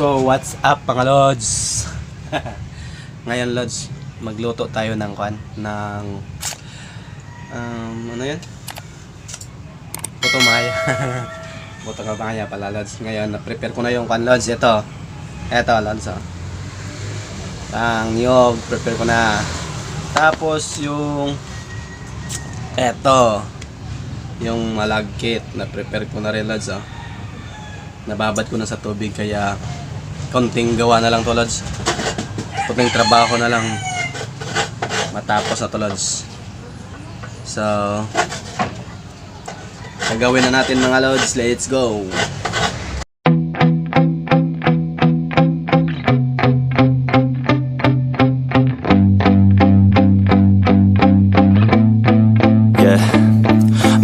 So what's up mga lods? Ngayon lods, magluto tayo ng ano yan? Puto Maya. Puto Maya pala lods. Ngayon na-prepare ko na yung lods. Ito lods, oh. Ang niyog, prepare ko na. Tapos yung yung malagkit, na-prepare ko na rin lods, oh. Nababad ko na sa tubig, kaya konting gawa na lang to lods. Konting trabaho na lang matapos na to lods. So gagawin na natin mga lods. Let's go.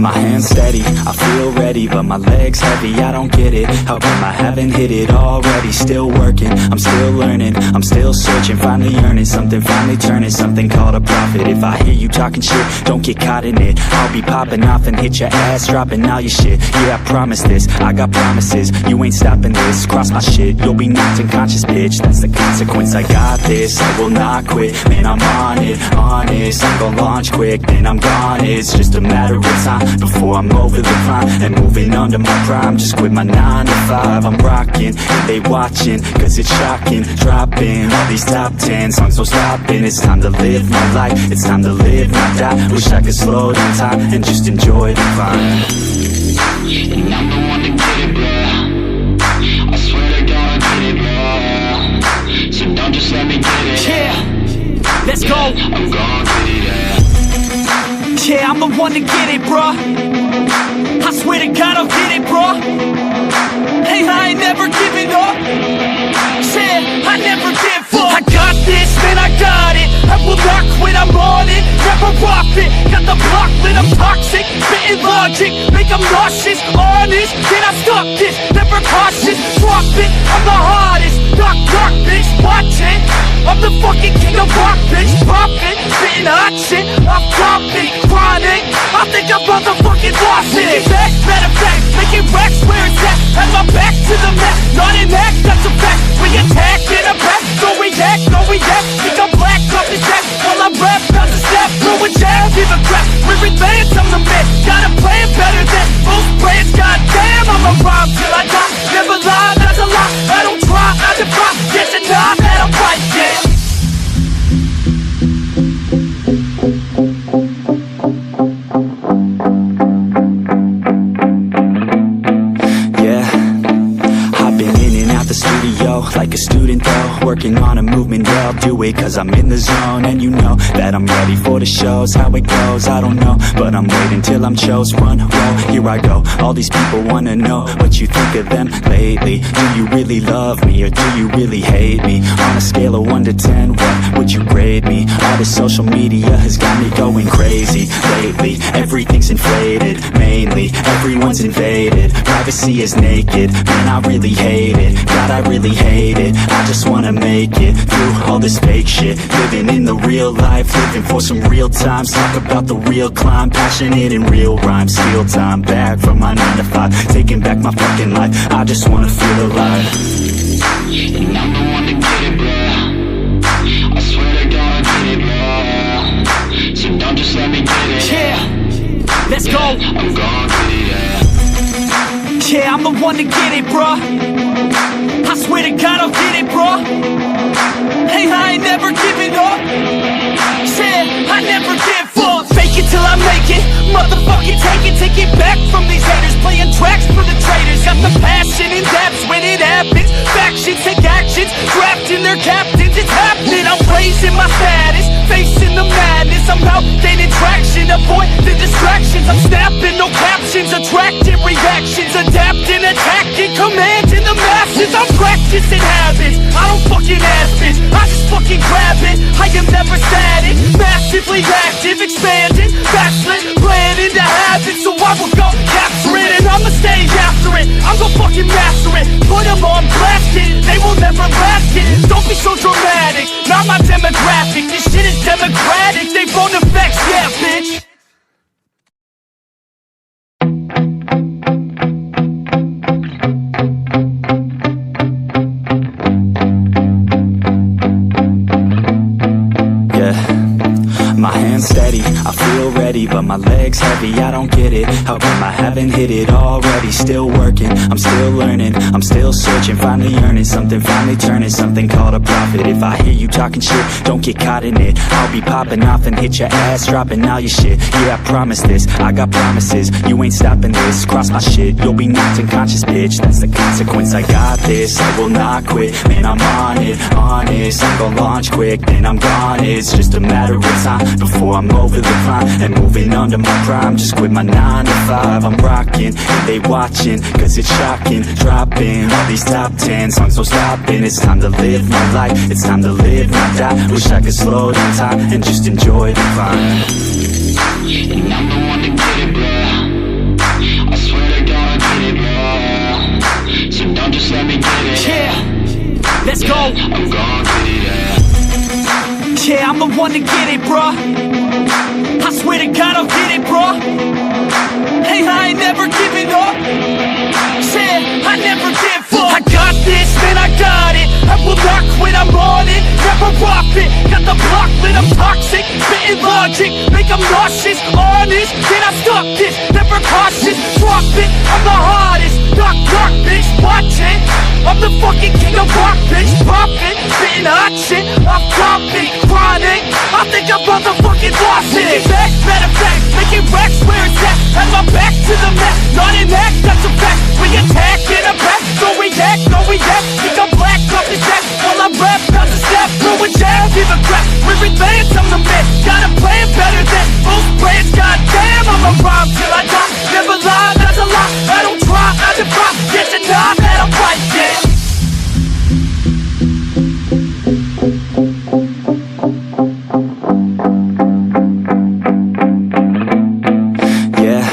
My hands steady, I feel ready, but my legs heavy, I don't get it. How come I haven't hit it already? Still working, I'm still learning, I'm still searching, finally earning something, finally turning something called a profit. If I hear you talking shit, don't get caught in it. I'll be popping off and hit your ass, dropping all your shit. Yeah, I promise this, I got promises, you ain't stopping this. Cross my shit, you'll be knocked unconscious, bitch. That's the consequence, I got this, I will not quit. Man, I'm on it, honest, I'm gon' launch quick, then I'm gone. It's just a matter of time before I'm over the climb and moving under my prime. Just quit my 9 to 5, I'm rocking and they watching, cause it's shocking. Dropping all these top 10 songs, no stopping. It's time to live my life, it's time to live, not die. Wish I could slow down time and just enjoy the climb. And I'm the one to get it, bro. I swear to God, I get it, bro. So don't just let me get it. Yeah, let's go. I'm gonna get it, yeah. Yeah, I'm the one to get it, bruh. I swear to God I'll get it, bruh. Hey, I ain't never giving up. Yeah, I never give up. I got this, man, I got it. I will not quit, I'm on it. Never rock it. Got the block lit, I'm toxic. Spitting logic, make them nauseous. Honest, can I stop this? Never cautious, drop it. I'm the hottest. Knock, knock, bitch, watch it. I'm the fucking king of rock, bitch. Pop it, spitting hot shit. I'm dropping, chronic. I think I'm motherfucking lost it. Make it back, matter of fact, making racks where it's at. Have my back to the mat, not an act, that's a fact. We attack in a back, don't react, no react. Think I'm black, off his back, while I rap, bounce a step. Throw a jab, give a crap. We're advanced, I'm the man. Got a plan better than most brands. Goddamn, I'm a rhyme till I die. Never lie, that's a lie. I don't try, I defy. Yes and nah, that I'm right, yeah. Like a student though, working on a movement, yeah, I'll do it cause I'm in the zone. And you know that I'm ready for the shows. How it goes, I don't know, but I'm waiting till I'm chose. Run, roll, here I go. All these people wanna know what you think of them lately. Do you really love me or do you really hate me? On a scale of 1 to 10, what would you grade me? All this social media has got me going crazy lately. Everything's inflated, mainly everyone's invaded. Privacy is naked, man, I really hate it. God, I really hate it. I just wanna make it through all this fake shit. Living in the real life, living for some real times. Talk about the real climb, passionate in real rhymes. Steal time back from my 9 to 5, taking back my fucking life. I just wanna feel alive. And I'm the one to get it, bro. I swear to God, I get it, bro. So don't just let me get it. Yeah, let's go. I'm gonna get it, yeah. Yeah, I'm the one to get it, bruh. I swear to God I'll get it, bruh. Hey, I ain't never giving up. Yeah, I never give up. Fake it till I make it. Motherfucking take it back from these haters. Playing tracks for the traitors. Got the passion in depths when it happens. Factions take actions, drafting their captains. It's happening. I'm raising my status, facing the madness. I'm out gaining traction, avoid the distractions. I'm snapping, no captions, attracting reactions, adapting, attacking, commanding the masses. I'm practicing habits, I don't fucking ask bitch, I just fucking grab it. I am never static, massively active, expanding, backslid, planning to have it. So I will go capture it and I'ma stay after it. I'm gonna fucking master it, put them on blast it. They will never last it, don't be so dramatic. Not my demographic, this shit is democratic. They phone effects, yeah bitch. my hands steady, I feel ready, but my legs heavy, I don't get it. How come I haven't hit it already? Still working, I'm still learning, I'm still searching, finally earning something, finally turning something called a profit. If I hear you talking shit, don't get caught in it. I'll be popping off and hit your ass, dropping all your shit. Yeah, I promise this, I got promises, you ain't stopping this. Cross my shit, you'll be knocked unconscious, bitch. That's the consequence, I got this, I will not quit. Man, I'm on it, honest, I'm gon' launch quick, then I'm gone. It's just a matter of time before I'm over the climb and moving under my prime. Just quit my 9 to 5, I'm rocking, and they watching, cause it's shocking. Dropping all these top 10 songs, no stopping. It's time to live my life, it's time to live, not die. Wish I could slow down time and just enjoy the climb. And I'm the one to get it, bro. I swear to God, I get it, bro. So don't just let me get it. Yeah, let's go. I'm gon' get it, yeah. Yeah, I'm the one to get it, bruh. I swear to God I'll get it, bruh. Hey, I ain't never giving up. Yeah, I never give up. I got this, man, I got it. I will not quit, I'm on it. Never rock it. Got the block lit, I'm toxic. Spitting logic, make them nauseous. Honest, can I stop this? Never cautious, drop it. I'm the hardest. Knock, knock, bitch, watch it. I'm the fucking king of rock, bitch. Pop it, spitting hot shit. I'm topic, chronic. I think I'm motherfucking lost it. Making back, matter of fact, making racks where it's at. Have my back to the mat, not an act, that's a fact. We attack in a back, so react, no react. Think I'm black, off his back. While I rap, not to step, throw a jab, give a crap. We're advanced, I'm the man. Got a plan better than most brands. Goddamn, I'ma rhyme till I die. Never lie, that's a lie. I don't try, I defy. Get to die, that I'm right, yeah. Yeah,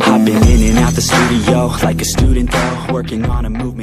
I've been in and out the studio like a student though, working on a movement.